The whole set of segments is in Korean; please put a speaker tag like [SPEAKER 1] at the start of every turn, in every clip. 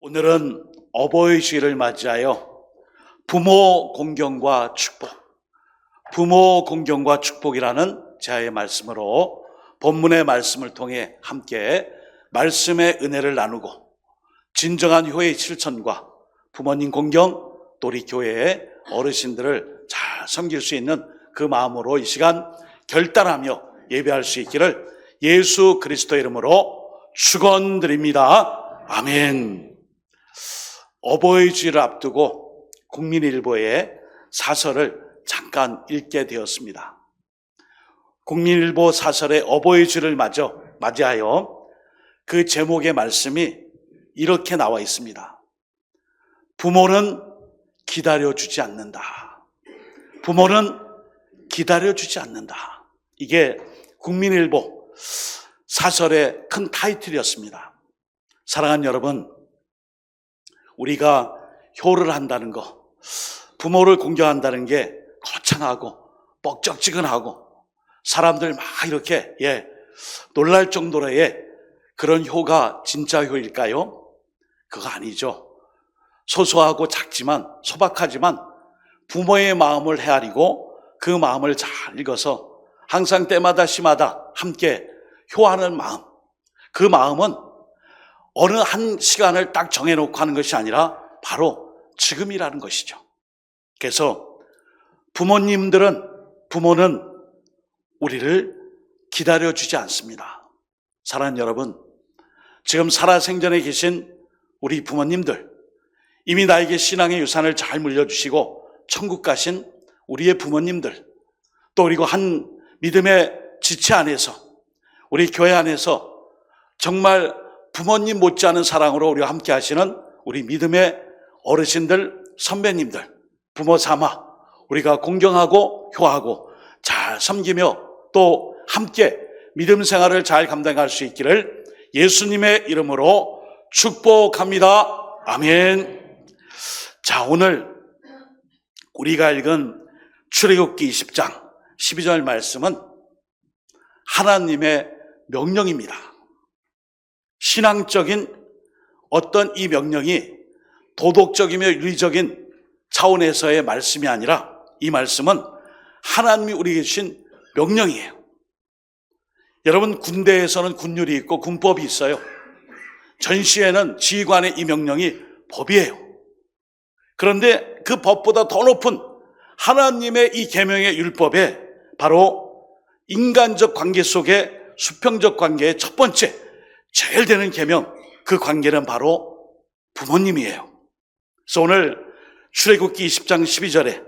[SPEAKER 1] 오늘은 어버이 주일을 맞이하여 부모 공경과 축복, 부모 공경과 축복이라는 제의 말씀으로 본문의 말씀을 통해 함께 말씀의 은혜를 나누고 진정한 효의 실천과 부모님 공경, 또 우리 교회의 어르신들을 잘 섬길 수 있는 그 마음으로 이 시간 결단하며 예배할 수 있기를 예수 그리스도의 이름으로 축원드립니다. 아멘. 어버이 주일을 앞두고 국민일보의 사설을 잠깐 읽게 되었습니다. 국민일보 사설의 어버이 주일을 맞이하여 그 제목의 말씀이 이렇게 나와 있습니다. 부모는 기다려주지 않는다. 부모는 기다려주지 않는다. 이게 국민일보 사설의 큰 타이틀이었습니다. 사랑하는 여러분, 우리가 효를 한다는 거, 부모를 공경한다는 게 거창하고 뻑적지근하고 사람들 막 이렇게 놀랄 정도로의 그런 효가 진짜 효일까요? 그거 아니죠. 소소하고 작지만 소박하지만 부모의 마음을 헤아리고 그 마음을 잘 읽어서 항상 때마다 시마다 함께 효하는 마음, 그 마음은 어느 한 시간을 딱 정해놓고 하는 것이 아니라 바로 지금이라는 것이죠. 그래서 부모는 우리를 기다려주지 않습니다. 사랑하는 여러분, 지금 살아생전에 계신 우리 부모님들, 이미 나에게 신앙의 유산을 잘 물려주시고 천국 가신 우리의 부모님들, 또 그리고 한 믿음의 지체 안에서 우리 교회 안에서 정말 부모님 못지않은 사랑으로 우리와 함께 하시는 우리 믿음의 어르신들, 선배님들, 부모 삼아 우리가 공경하고 효하고 잘 섬기며 또 함께 믿음 생활을 잘 감당할 수 있기를 예수님의 이름으로 축복합니다. 아멘. 자, 오늘 우리가 읽은 출애굽기 20장 12절 말씀은 하나님의 명령입니다. 신앙적인 어떤 이 명령이 도덕적이며 윤리적인 차원에서의 말씀이 아니라 이 말씀은 하나님이 우리에게 주신 명령이에요. 여러분, 군대에서는 군율이 있고 군법이 있어요. 전시에는 지휘관의 이 명령이 법이에요. 그런데 그 법보다 더 높은 하나님의 이 계명의 율법에 바로 인간적 관계 속에 수평적 관계의 첫 번째 제일 되는 계명, 그 관계는 바로 부모님이에요. 그래서 오늘 출애굽기 20장 12절에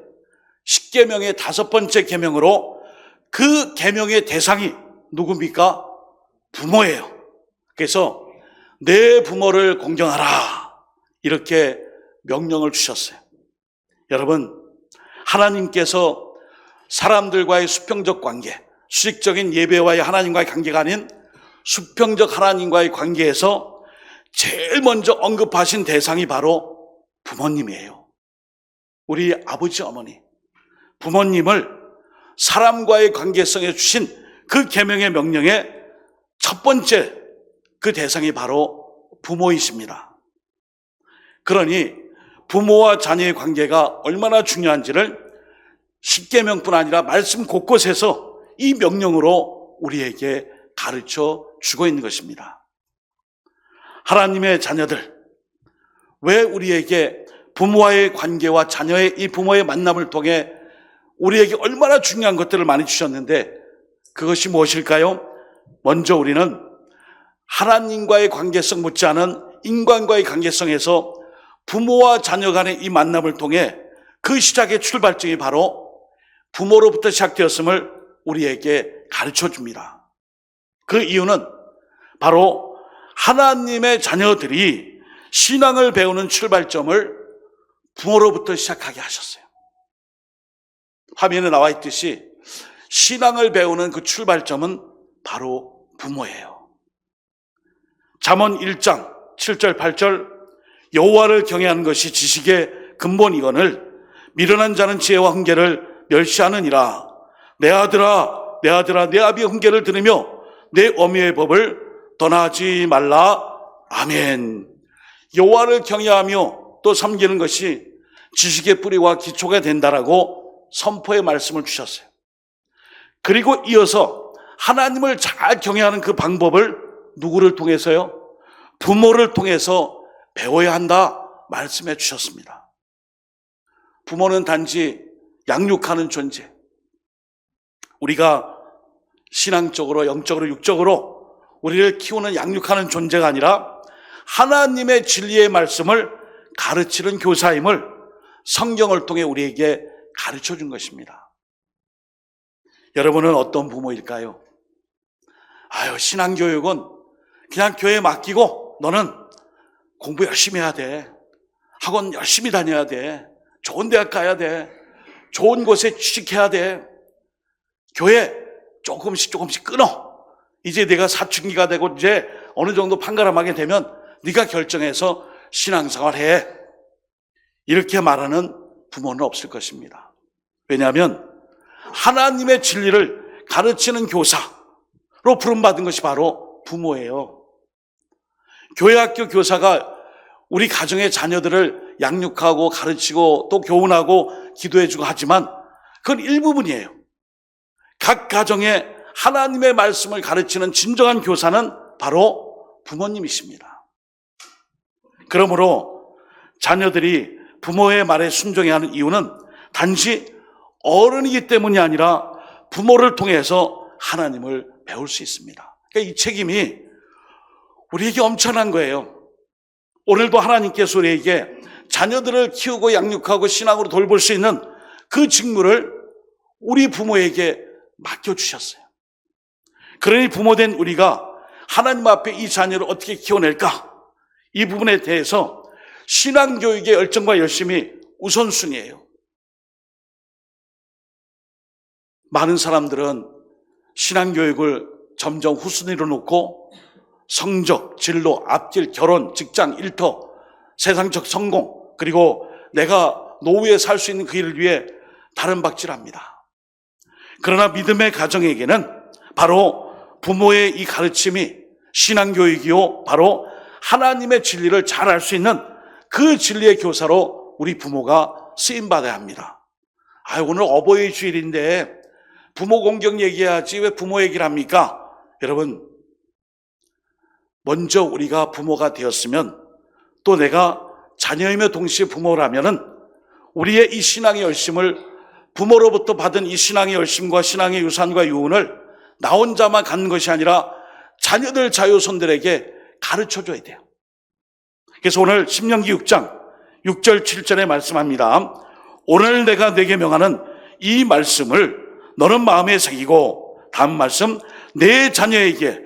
[SPEAKER 1] 십계명의 다섯 번째 계명으로 그 계명의 대상이 누굽니까? 부모예요. 그래서 내 부모를 공경하라, 이렇게 명령을 주셨어요. 여러분, 하나님께서 사람들과의 수평적 관계, 수직적인 예배와의 하나님과의 관계가 아닌 수평적 하나님과의 관계에서 제일 먼저 언급하신 대상이 바로 부모님이에요. 우리 아버지, 어머니, 부모님을 사람과의 관계성에 주신 그 계명의 명령의 첫 번째 그 대상이 바로 부모이십니다. 그러니 부모와 자녀의 관계가 얼마나 중요한지를 십계명뿐 아니라 말씀 곳곳에서 이 명령으로 우리에게 가르쳐 주고 있는 것입니다. 하나님의 자녀들, 왜 우리에게 부모와의 관계와 자녀의 이 부모의 만남을 통해 우리에게 얼마나 중요한 것들을 많이 주셨는데 그것이 무엇일까요? 먼저 우리는 하나님과의 관계성 못지않은 인간과의 관계성에서 부모와 자녀 간의 이 만남을 통해 그 시작의 출발점이 바로 부모로부터 시작되었음을 우리에게 가르쳐 줍니다. 그 이유는 바로 하나님의 자녀들이 신앙을 배우는 출발점을 부모로부터 시작하게 하셨어요. 화면에 나와 있듯이 신앙을 배우는 그 출발점은 바로 부모예요. 잠언 1장 7절 8절 여호와를 경외하는 것이 지식의 근본이거늘 미련한 자는 지혜와 훈계를 멸시하느니라. 내 아들아 내 아비의 훈계를 들으며 내 어미의 법을 떠나지 말라. 아멘. 여호와를 경외하며 또 섬기는 것이 지식의 뿌리와 기초가 된다라고 선포의 말씀을 주셨어요. 그리고 이어서 하나님을 잘 경외하는 그 방법을 누구를 통해서요? 부모를 통해서 배워야 한다 말씀해 주셨습니다. 부모는 단지 양육하는 존재. 우리가 신앙적으로, 영적으로, 육적으로 우리를 키우는 양육하는 존재가 아니라 하나님의 진리의 말씀을 가르치는 교사임을 성경을 통해 우리에게 가르쳐 준 것입니다. 여러분은 어떤 부모일까요? 신앙교육은 그냥 교회에 맡기고 너는 공부 열심히 해야 돼. 학원 열심히 다녀야 돼. 좋은 대학 가야 돼. 좋은 곳에 취직해야 돼. 교회 조금씩 끊어. 이제 내가 사춘기가 되고 이제 어느 정도 판가름하게 되면 네가 결정해서 신앙생활 해. 이렇게 말하는 부모는 없을 것입니다. 왜냐하면 하나님의 진리를 가르치는 교사로 부름받은 것이 바로 부모예요. 교회학교 교사가 우리 가정의 자녀들을 양육하고 가르치고 또 교훈하고 기도해주고 하지만 그건 일부분이에요. 각 가정에 하나님의 말씀을 가르치는 진정한 교사는 바로 부모님이십니다. 그러므로 자녀들이 부모의 말에 순종해야 하는 이유는 단지 어른이기 때문이 아니라 부모를 통해서 하나님을 배울 수 있습니다. 그러니까 이 책임이 우리에게 엄청난 거예요. 오늘도 하나님께서 우리에게 자녀들을 키우고 양육하고 신앙으로 돌볼 수 있는 그 직무를 우리 부모에게 맡겨주셨어요. 그러니 부모된 우리가 하나님 앞에 이 자녀를 어떻게 키워낼까? 이 부분에 대해서 신앙교육의 열정과 열심이 우선순위예요. 많은 사람들은 신앙교육을 점점 후순위로 놓고 성적, 진로, 앞길, 결혼, 직장, 일터, 세상적 성공, 그리고 내가 노후에 살 수 있는 그 일을 위해 다른 박질합니다. 그러나 믿음의 가정에게는 바로 부모의 이 가르침이 신앙교육이요, 바로 하나님의 진리를 잘 알 수 있는 그 진리의 교사로 우리 부모가 쓰임받아야 합니다. 오늘 어버이 주일인데 부모 공경 얘기해야지 왜 부모 얘기를 합니까? 여러분, 먼저 우리가 부모가 되었으면 또 내가 자녀이며 동시에 부모라면은 우리의 이 신앙의 열심을 부모로부터 받은 이 신앙의 열심과 신앙의 유산과 유언을 나 혼자만 갖는 것이 아니라 자녀들 자손들에게 가르쳐줘야 돼요. 그래서 오늘 신명기 6장 6절 7절에 말씀합니다. 오늘 내가 내게 명하는 이 말씀을 너는 마음에 새기고, 다음 말씀, 내 자녀에게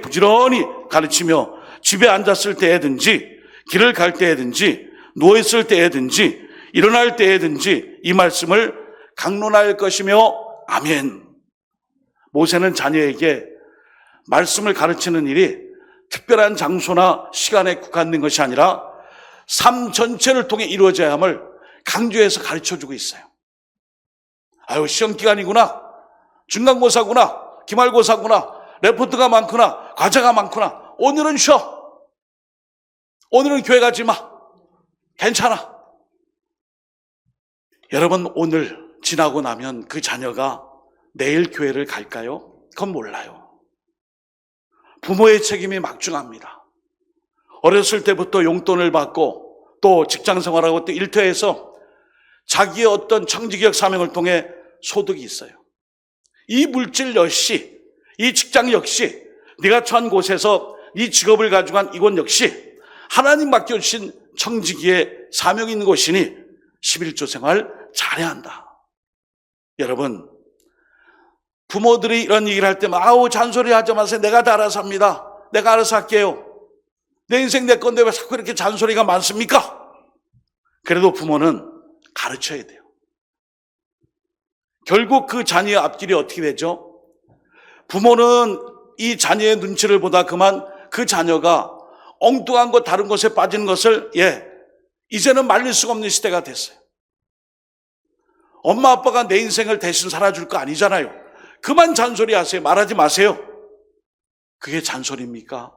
[SPEAKER 1] 부지런히 가르치며 집에 앉았을 때에든지 길을 갈 때에든지 누워있을 때에든지 일어날 때에든지 이 말씀을 강론할 것이며 아멘. 모세는 자녀에게 말씀을 가르치는 일이 특별한 장소나 시간에 국한된 것이 아니라 삶 전체를 통해 이루어져야 함을 강조해서 가르쳐주고 있어요. 시험기간이구나, 중간고사구나, 기말고사구나, 레포트가 많구나, 과제가 많구나, 오늘은 쉬어. 오늘은 교회 가지 마. 괜찮아. 여러분, 오늘 지나고 나면 그 자녀가 내일 교회를 갈까요? 그건 몰라요. 부모의 책임이 막중합니다. 어렸을 때부터 용돈을 받고 또 직장 생활하고 또 일터에서 자기의 어떤 청지기역 사명을 통해 소득이 있어요. 이 물질 역시, 이 직장 역시, 네가 처한 곳에서 네 직업을 가지고 한 이곳 역시 하나님 맡겨주신 청지기의 사명이 있는 곳이니 11조 생활 잘해야 한다. 여러분, 부모들이 이런 얘기를 할 때만 잔소리 하지 마세요. 내가 다 알아서 합니다. 내가 알아서 할게요. 내 인생 내 건데 왜 자꾸 이렇게 잔소리가 많습니까? 그래도 부모는 가르쳐야 돼요. 결국 그 자녀의 앞길이 어떻게 되죠? 부모는 이 자녀의 눈치를 보다 그만 그 자녀가 엉뚱한 것 다른 것에 빠지는 것을 이제는 말릴 수가 없는 시대가 됐어요. 엄마 아빠가 내 인생을 대신 살아줄 거 아니잖아요. 그만 잔소리 하세요. 말하지 마세요. 그게 잔소리입니까?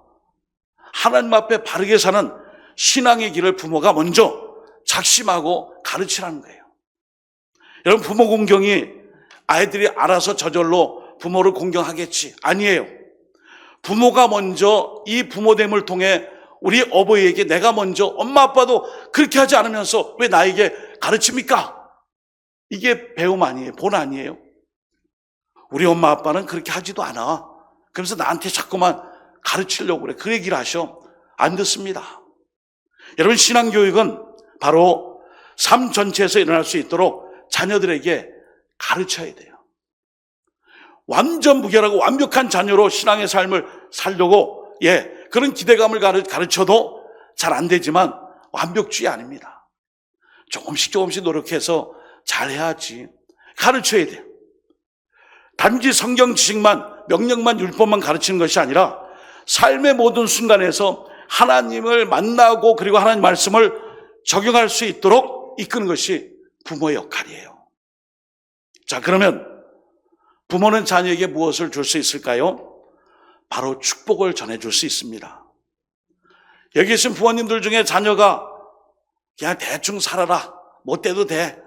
[SPEAKER 1] 하나님 앞에 바르게 사는 신앙의 길을 부모가 먼저 작심하고 가르치라는 거예요. 여러분, 부모 공경이 아이들이 알아서 저절로 부모를 공경하겠지? 아니에요. 부모가 먼저 이 부모됨을 통해 우리 어버이에게 내가 먼저, 엄마 아빠도 그렇게 하지 않으면서 왜 나에게 가르칩니까? 이게 배움 아니에요? 본 아니에요? 우리 엄마 아빠는 그렇게 하지도 않아. 그래서 나한테 자꾸만 가르치려고 그래. 그 얘기를 하셔. 안 듣습니다. 여러분, 신앙교육은 바로 삶 전체에서 일어날 수 있도록 자녀들에게 가르쳐야 돼요. 완전 무결하고 완벽한 자녀로 신앙의 삶을 살려고 그런 기대감을 가르쳐도 잘 안 되지만 완벽주의 아닙니다. 조금씩 노력해서 잘해야지. 가르쳐야 돼요. 단지 성경 지식만, 명령만, 율법만 가르치는 것이 아니라 삶의 모든 순간에서 하나님을 만나고 그리고 하나님 말씀을 적용할 수 있도록 이끄는 것이 부모의 역할이에요. 자, 그러면 부모는 자녀에게 무엇을 줄 수 있을까요? 바로 축복을 전해줄 수 있습니다. 여기 계신 부모님들 중에 자녀가 그냥 대충 살아라, 못돼도 돼,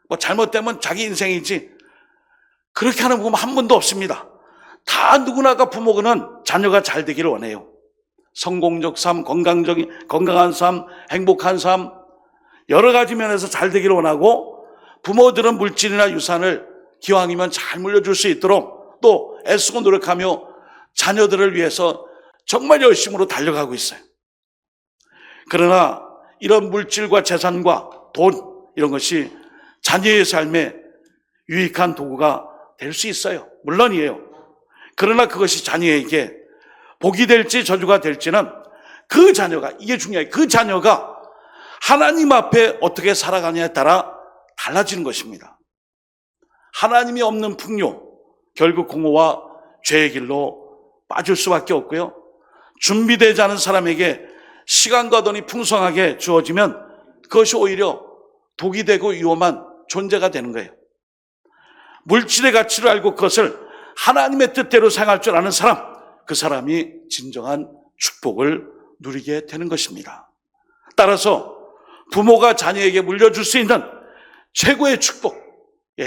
[SPEAKER 1] 뭐 잘못되면 자기 인생이지, 그렇게 하는 부모 한 분도 없습니다. 다 누구나가 부모는 자녀가 잘 되기를 원해요. 성공적 삶, 건강한 삶, 행복한 삶, 여러 가지 면에서 잘 되기를 원하고, 부모들은 물질이나 유산을 기왕이면 잘 물려줄 수 있도록 또 애쓰고 노력하며 자녀들을 위해서 정말 열심으로 달려가고 있어요. 그러나 이런 물질과 재산과 돈, 이런 것이 자녀의 삶에 유익한 도구가 될 수 있어요. 물론이에요. 그러나 그것이 자녀에게 복이 될지 저주가 될지는 그 자녀가, 이게 중요해요. 그 자녀가 하나님 앞에 어떻게 살아가냐에 따라 달라지는 것입니다. 하나님이 없는 풍요, 결국 공허와 죄의 길로 빠질 수밖에 없고요. 준비되지 않은 사람에게 시간과 돈이 풍성하게 주어지면 그것이 오히려 독이 되고 위험한 존재가 되는 거예요. 물질의 가치를 알고 그것을 하나님의 뜻대로 생각할 줄 아는 사람, 그 사람이 진정한 축복을 누리게 되는 것입니다. 따라서 부모가 자녀에게 물려줄 수 있는 최고의 축복,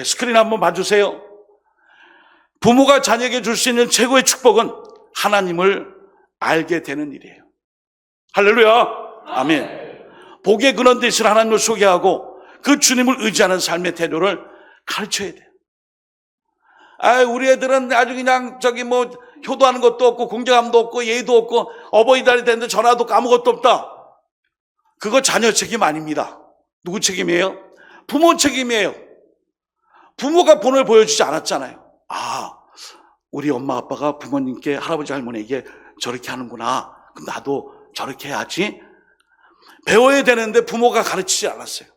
[SPEAKER 1] 스크린 한번 봐주세요. 부모가 자녀에게 줄 수 있는 최고의 축복은 하나님을 알게 되는 일이에요. 할렐루야, 아멘. 복의 근원 되신 하나님을 소개하고 그 주님을 의지하는 삶의 태도를 가르쳐야 돼요. 우리 애들은 아주 그냥 효도하는 것도 없고 공경함도 없고 예의도 없고 어버이날이 됐는데 전화도 아무것도 없다. 그거 자녀 책임 아닙니다. 누구 책임이에요? 부모 책임이에요. 부모가 본을 보여주지 않았잖아요. 우리 엄마 아빠가 부모님께, 할아버지 할머니에게 저렇게 하는구나, 그럼 나도 저렇게 해야지. 배워야 되는데 부모가 가르치지 않았어요.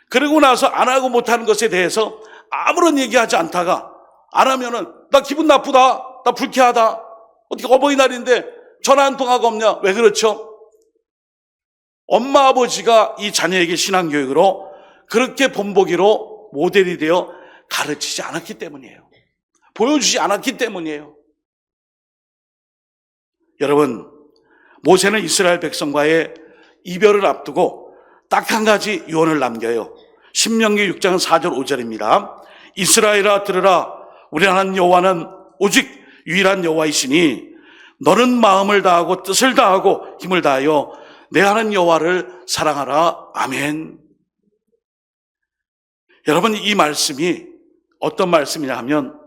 [SPEAKER 1] 그러고 나서 안 하고 못하는 것에 대해서 아무런 얘기하지 않다가 안 하면은 나 기분 나쁘다, 나 불쾌하다, 어떻게 어버이날인데 전화 한 통화가 없냐. 왜 그렇죠? 엄마 아버지가 이 자녀에게 신앙교육으로 그렇게 본보기로 모델이 되어 가르치지 않았기 때문이에요. 보여주지 않았기 때문이에요. 여러분, 모세는 이스라엘 백성과의 이별을 앞두고 딱 한 가지 유언을 남겨요. 신명기 6장 4절 5절입니다. 이스라엘아 들으라, 우리 하나님 여호와는 오직 유일한 여호와이시니 너는 마음을 다하고 뜻을 다하고 힘을 다하여 내 하나님 여호와를 사랑하라. 아멘. 여러분, 이 말씀이 어떤 말씀이냐 하면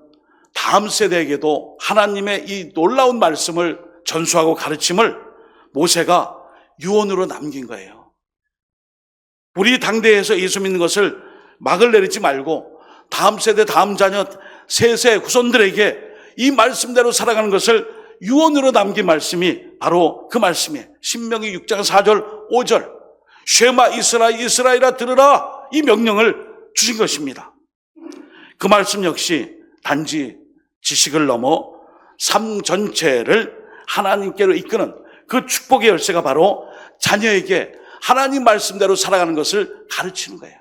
[SPEAKER 1] 다음 세대에게도 하나님의 이 놀라운 말씀을 전수하고 가르침을 모세가 유언으로 남긴 거예요. 우리 당대에서 예수 믿는 것을 막을 내리지 말고 다음 세대, 다음 자녀, 세세 후손들에게 이 말씀대로 살아가는 것을 유언으로 남긴 말씀이 바로 그 말씀이에요. 신명기 6장 4절 5절 쉐마 이스라엘아 들으라, 이 명령을 주신 것입니다. 그 말씀 역시 단지 지식을 넘어 삶 전체를 하나님께로 이끄는 그 축복의 열쇠가 바로 자녀에게 하나님 말씀대로 살아가는 것을 가르치는 거예요.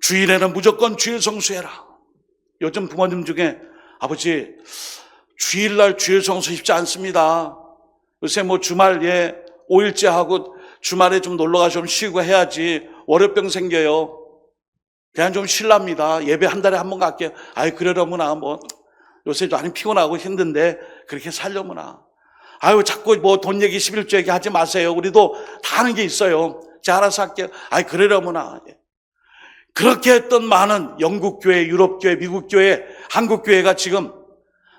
[SPEAKER 1] 주일에는 무조건 주일 성수해라. 요즘 부모님 중에 아버지 주일날 주일 성수 쉽지 않습니다. 요새 뭐 주말 5일째 하고 주말에 좀 놀러 가서 좀 쉬고 해야지 월요병 생겨요. 그냥 좀 쉴랍니다. 예배 한 달에 한 번 갈게요. 아이 그러려무나 뭐 요새 많이 피곤하고 힘든데 그렇게 살려무나. 아유 자꾸 뭐 돈 얘기 11조 얘기 하지 마세요. 우리도 다 하는 게 있어요. 제가 알아서 할게요. 아이 그러려무나. 그렇게 했던 많은 영국 교회, 유럽 교회, 미국 교회, 한국 교회가 지금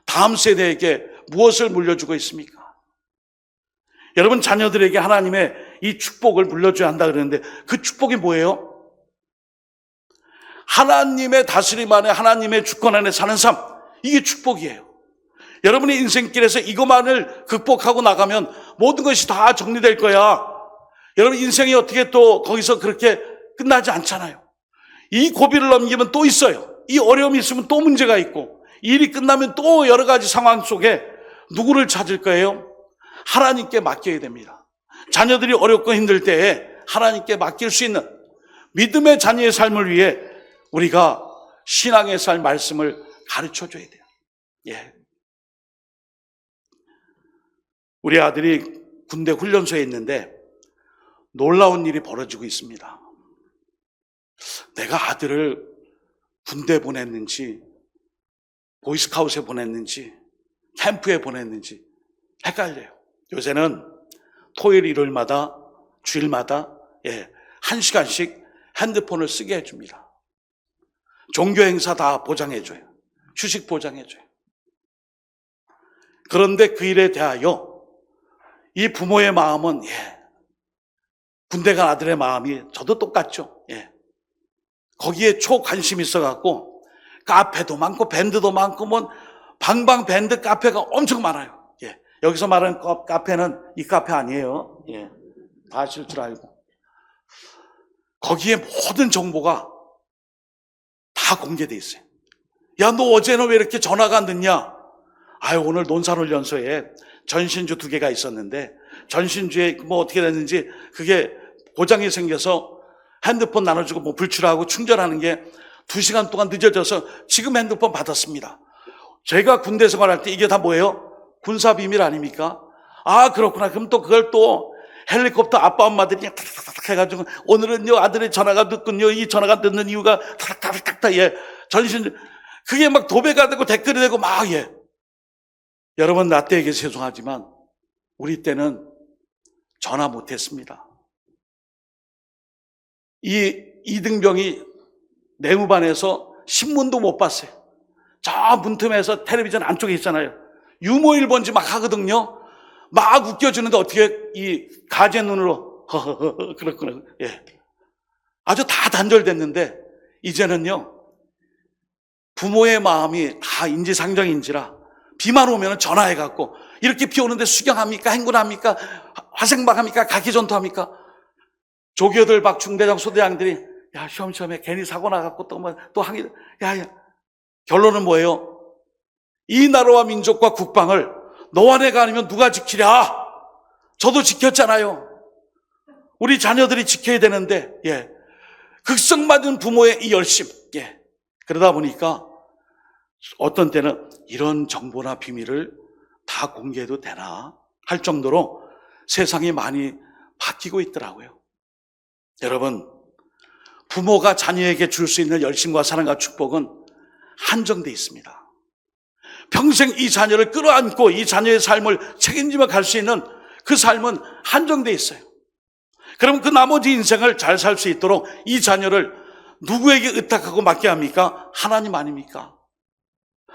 [SPEAKER 1] 다음 세대에게 무엇을 물려주고 있습니까? 여러분 자녀들에게 하나님의 이 축복을 물려줘야 한다 그러는데 그 축복이 뭐예요? 하나님의 다스림 안에 하나님의 주권 안에 사는 삶, 이게 축복이에요. 여러분의 인생길에서 이것만을 극복하고 나가면 모든 것이 다 정리될 거야. 여러분 인생이 어떻게 또 거기서 그렇게 끝나지 않잖아요. 이 고비를 넘기면 또 있어요. 이 어려움이 있으면 또 문제가 있고 일이 끝나면 또 여러 가지 상황 속에 누구를 찾을 거예요? 하나님께 맡겨야 됩니다. 자녀들이 어렵고 힘들 때에 하나님께 맡길 수 있는 믿음의 자녀의 삶을 위해 우리가 신앙의 삶 말씀을 가르쳐줘야 돼요. 예. 우리 아들이 군대 훈련소에 있는데 놀라운 일이 벌어지고 있습니다. 내가 아들을 군대 보냈는지 보이스카웃에 보냈는지 캠프에 보냈는지 헷갈려요. 요새는 토요일 일요일마다 주일마다 1시간씩 핸드폰을 쓰게 해줍니다. 종교 행사 다 보장해줘요. 휴식 보장해줘요. 그런데 그 일에 대하여 이 부모의 마음은 군대 간 아들의 마음이 저도 똑같죠. 거기에 초관심이 있어갖고 카페도 많고 밴드도 많고 뭐 방방 밴드 카페가 엄청 많아요. 여기서 말하는 카페는 이 카페 아니에요. 다 아실 줄 알고. 거기에 모든 정보가 다 공개돼 있어요. 야, 너 어제는 왜 이렇게 전화가 안 됐냐? 아유, 오늘 논산훈련소에 전신주 2개가 있었는데 전신주에 뭐 어떻게 됐는지 그게 고장이 생겨서 핸드폰 나눠주고 뭐 불출하고 충전하는 게 2시간 동안 늦어져서 지금 핸드폰 받았습니다. 제가 군대 생활할 때 이게 다 뭐예요? 군사 비밀 아닙니까? 아, 그렇구나. 그럼 또 그걸 또 헬리콥터 아빠 엄마들이 탁탁탁 해가지고 오늘은요 아들의 전화가 늦군요. 이 전화가 늦는 이유가 탁탁탁탁 전신 그게 막 도배가 되고 댓글이 되고 막 여러분 나 때에게 죄송하지만 우리 때는 전화 못했습니다. 이 이등병이 내무반에서 신문도 못 봤어요. 저 문틈에서 텔레비전 안쪽에 있잖아요. 유머 1번지 막 하거든요. 막 웃겨주는데 어떻게 이 가재 눈으로 허허허 그렇구나. 아주 다 단절됐는데 이제는요 부모의 마음이 다 인지상정인지라 비만 오면 전화해갖고 이렇게 비 오는데 수경합니까? 행군합니까? 화생방합니까? 각기전투합니까? 조교들 막 중대장 소대장들이 야 시험시험에 괜히 사고 나갖고 또 항의 야 결론은 뭐예요? 이 나라와 민족과 국방을 너와 내가 아니면 누가 지키랴? 저도 지켰잖아요. 우리 자녀들이 지켜야 되는데 극성맞은 부모의 이 열심 그러다 보니까 어떤 때는 이런 정보나 비밀을 다 공개해도 되나 할 정도로 세상이 많이 바뀌고 있더라고요. 여러분 부모가 자녀에게 줄 수 있는 열심과 사랑과 축복은 한정되어 있습니다. 평생 이 자녀를 끌어안고 이 자녀의 삶을 책임지며 갈 수 있는 그 삶은 한정되어 있어요. 그럼 그 나머지 인생을 잘 살 수 있도록 이 자녀를 누구에게 의탁하고 맡겨야 합니까? 하나님 아닙니까?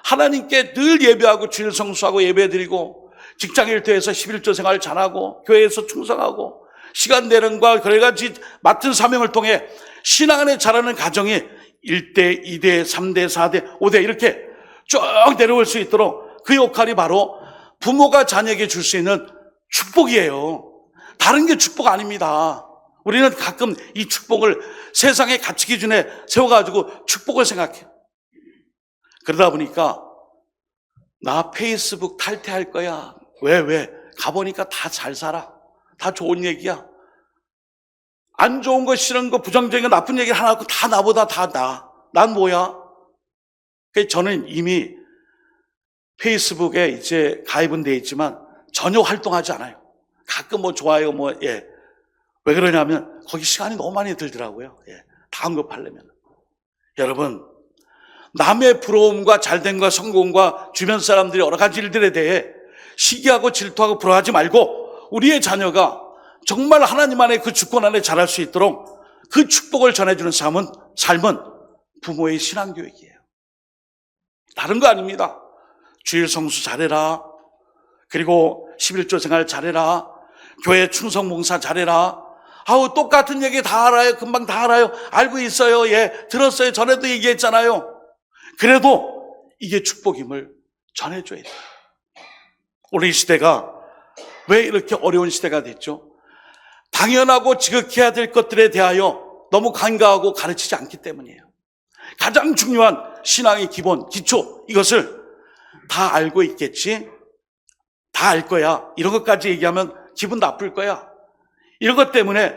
[SPEAKER 1] 하나님께 늘 예배하고 주일 성수하고 예배드리고 직장 일터에서 11조 생활 잘하고 교회에서 충성하고 시간 내는과 그래가지 맡은 사명을 통해 신앙 안에 자라는 가정이 1대, 2대, 3대, 4대, 5대 이렇게 쭉 내려올 수 있도록 그 역할이 바로 부모가 자녀에게 줄 수 있는 축복이에요. 다른 게 축복 아닙니다. 우리는 가끔 이 축복을 세상의 가치 기준에 세워가지고 축복을 생각해요. 그러다 보니까 나 페이스북 탈퇴할 거야. 왜? 가보니까 다 잘 살아. 다 좋은 얘기야. 안 좋은 거 싫은 거 부정적인 거 나쁜 얘기 하나 없고 다 나보다 다 나. 난 뭐야? 그래서 저는 이미 페이스북에 이제 가입은 돼 있지만 전혀 활동하지 않아요. 가끔 뭐 좋아요, 왜 그러냐면 거기 시간이 너무 많이 들더라고요. 다 언급하려면. 여러분, 남의 부러움과 잘됨과 성공과 주변 사람들이 여러 가지 일들에 대해 시기하고 질투하고 부러워하지 말고 우리의 자녀가 정말 하나님 안에 그 주권 안에 자랄 수 있도록 그 축복을 전해주는 삶은 부모의 신앙교육이에요. 다른 거 아닙니다. 주일 성수 잘해라. 그리고 11조 생활 잘해라. 교회 충성 봉사 잘해라. 똑같은 얘기 다 알아요. 금방 다 알아요. 알고 있어요. 들었어요. 전에도 얘기했잖아요. 그래도 이게 축복임을 전해줘야 돼요. 오늘 이 시대가 왜 이렇게 어려운 시대가 됐죠? 당연하고 지극해야 될 것들에 대하여 너무 간과하고 가르치지 않기 때문이에요. 가장 중요한 신앙의 기본, 기초, 이것을 다 알고 있겠지? 다 알 거야. 이런 것까지 얘기하면 기분 나쁠 거야. 이런 것 때문에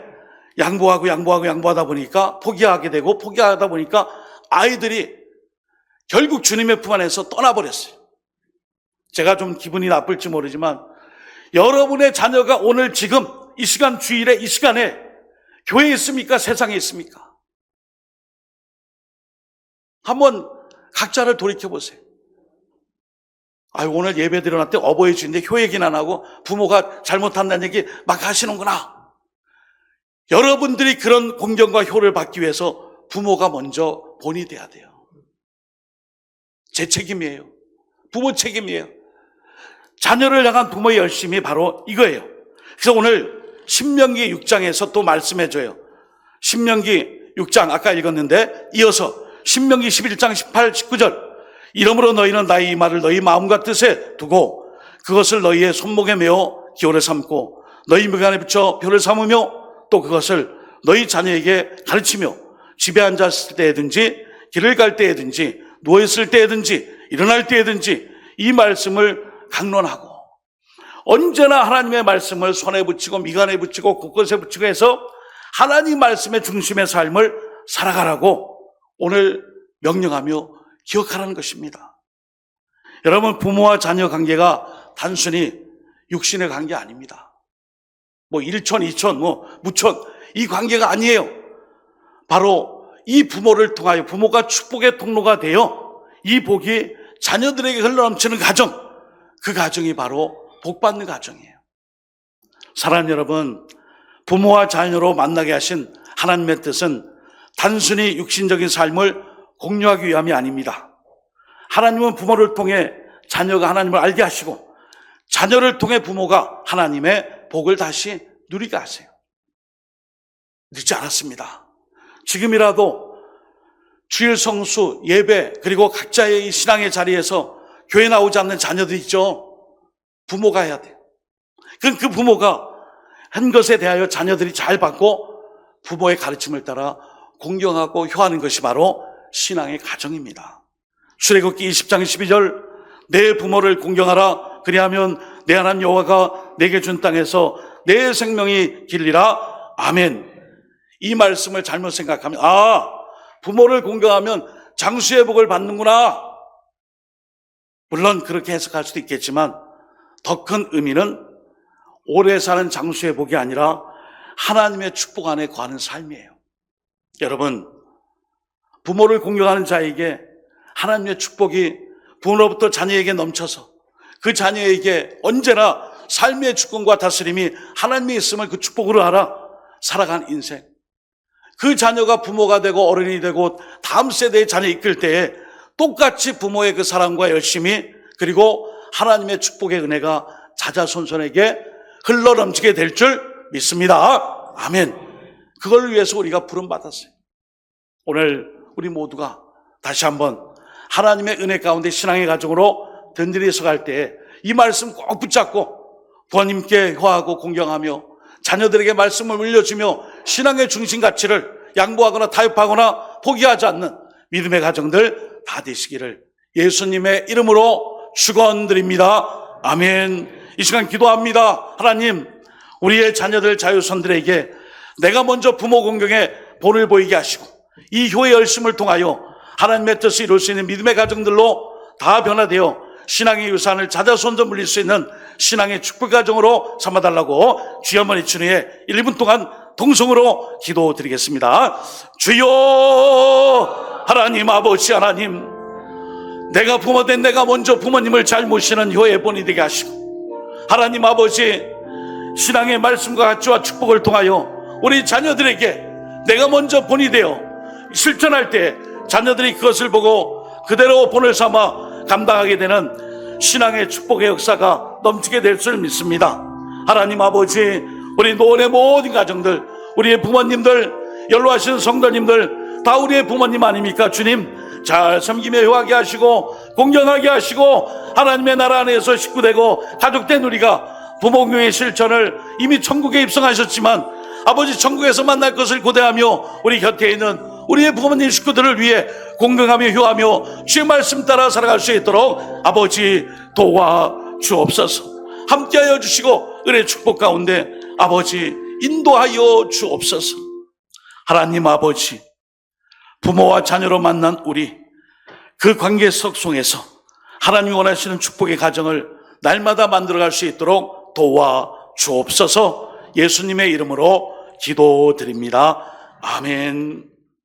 [SPEAKER 1] 양보하다 보니까 포기하다 보니까 아이들이 결국 주님의 품 안에서 떠나버렸어요. 제가 좀 기분이 나쁠지 모르지만 여러분의 자녀가 오늘 지금 이 시간 주일에 이 시간에 교회에 있습니까? 세상에 있습니까? 한번 각자를 돌이켜보세요. 오늘 예배 드려놨대 어버이 주인데 효 얘기는 안 하고 부모가 잘못한다는 얘기 막 하시는구나. 여러분들이 그런 공경과 효를 받기 위해서 부모가 먼저 본이 돼야 돼요. 제 책임이에요. 부모 책임이에요. 자녀를 향한 부모의 열심이 바로 이거예요. 그래서 오늘 신명기 6장에서 또 말씀해줘요. 신명기 6장 아까 읽었는데 이어서 신명기 11장 18, 19절 이러므로 너희는 나의 이 말을 너희 마음과 뜻에 두고 그것을 너희의 손목에 메어 기호를 삼고 너희 묘관에 붙여 표를 삼으며 또 그것을 너희 자녀에게 가르치며 집에 앉았을 때든지 길을 갈 때든지 누워있을 때든지 일어날 때든지 이 말씀을 강론하고 언제나 하나님의 말씀을 손에 붙이고 미간에 붙이고 곳곳에 붙이고 해서 하나님 말씀의 중심의 삶을 살아가라고 오늘 명령하며 기억하라는 것입니다. 여러분, 부모와 자녀 관계가 단순히 육신의 관계 아닙니다. 일촌, 이촌, 무촌 이 관계가 아니에요. 바로 이 부모를 통하여 부모가 축복의 통로가 되어 이 복이 자녀들에게 흘러넘치는 가정, 그 가정이 바로 복받는 가정이에요. 사랑하는 여러분, 부모와 자녀로 만나게 하신 하나님의 뜻은 단순히 육신적인 삶을 공유하기 위함이 아닙니다. 하나님은 부모를 통해 자녀가 하나님을 알게 하시고 자녀를 통해 부모가 하나님의 복을 다시 누리게 하세요. 늦지 않았습니다. 지금이라도 주일 성수, 예배, 그리고 각자의 이 신앙의 자리에서 교회 나오지 않는 자녀들 있죠. 부모가 해야 돼요. 그럼 그 부모가 한 것에 대하여 자녀들이 잘 받고 부모의 가르침을 따라 공경하고 효하는 것이 바로 신앙의 가정입니다. 출애굽기 20장 12절 내 부모를 공경하라. 그리하면 내 하나님 여호와가 내게 준 땅에서 내 생명이 길리라. 아멘. 이 말씀을 잘못 생각하면 부모를 공경하면 장수의 복을 받는구나. 물론 그렇게 해석할 수도 있겠지만 더 큰 의미는 오래 사는 장수의 복이 아니라 하나님의 축복 안에 거하는 삶이에요. 여러분, 부모를 공경하는 자에게 하나님의 축복이 부모로부터 자녀에게 넘쳐서 그 자녀에게 언제나 삶의 주권과 다스림이 하나님이 있음을 그 축복으로 알아 살아간 인생. 그 자녀가 부모가 되고 어른이 되고 다음 세대의 자녀 이끌 때에 똑같이 부모의 그 사랑과 열심이 그리고 하나님의 축복의 은혜가 자자손손에게 흘러넘치게 될 줄 믿습니다. 아멘. 그걸 위해서 우리가 부름받았어요. 오늘 우리 모두가 다시 한번 하나님의 은혜 가운데 신앙의 가정으로 든든히 서갈 때에 이 말씀 꼭 붙잡고 부모님께 효하고 공경하며 자녀들에게 말씀을 물려주며 신앙의 중심 가치를 양보하거나 타협하거나 포기하지 않는 믿음의 가정들 다 되시기를 예수님의 이름으로 축원드립니다. 아멘. 이 시간 기도합니다. 하나님, 우리의 자녀들 자유손들에게 내가 먼저 부모 공경에 본을 보이게 하시고 이 효의 열심을 통하여 하나님의 뜻을 이룰 수 있는 믿음의 가정들로 다 변화되어 신앙의 유산을 자자손도 물릴 수 있는 신앙의 축복 가정으로 삼아달라고 주여머니 주님의 1분 동안 동성으로 기도드리겠습니다. 주여, 하나님 아버지 하나님, 내가 부모된 내가 먼저 부모님을 잘 모시는 효의 본이 되게 하시고, 하나님 아버지 신앙의 말씀과 가치와 축복을 통하여 우리 자녀들에게 내가 먼저 본이 되어 실천할 때 자녀들이 그것을 보고 그대로 본을 삼아 감당하게 되는 신앙의 축복의 역사가 넘치게 될 줄 믿습니다. 하나님 아버지, 우리 노원의 모든 가정들, 우리의 부모님들, 연로하신 성도님들 다 우리의 부모님 아닙니까? 주님, 잘 섬기며 효하게 하시고 공경하게 하시고 하나님의 나라 안에서 식구되고 가족된 우리가 부모교의 실천을 이미 천국에 입성하셨지만 아버지 천국에서 만날 것을 고대하며 우리 곁에 있는 우리의 부모님 식구들을 위해 공경하며 효하며 주의 말씀 따라 살아갈 수 있도록 아버지 도와주옵소서. 함께하여 주시고 은혜 축복 가운데 아버지 인도하여 주옵소서. 하나님 아버지, 부모와 자녀로 만난 우리 그 관계 속에서 하나님이 원하시는 축복의 가정을 날마다 만들어갈 수 있도록 도와주옵소서. 예수님의 이름으로 기도드립니다. 아멘.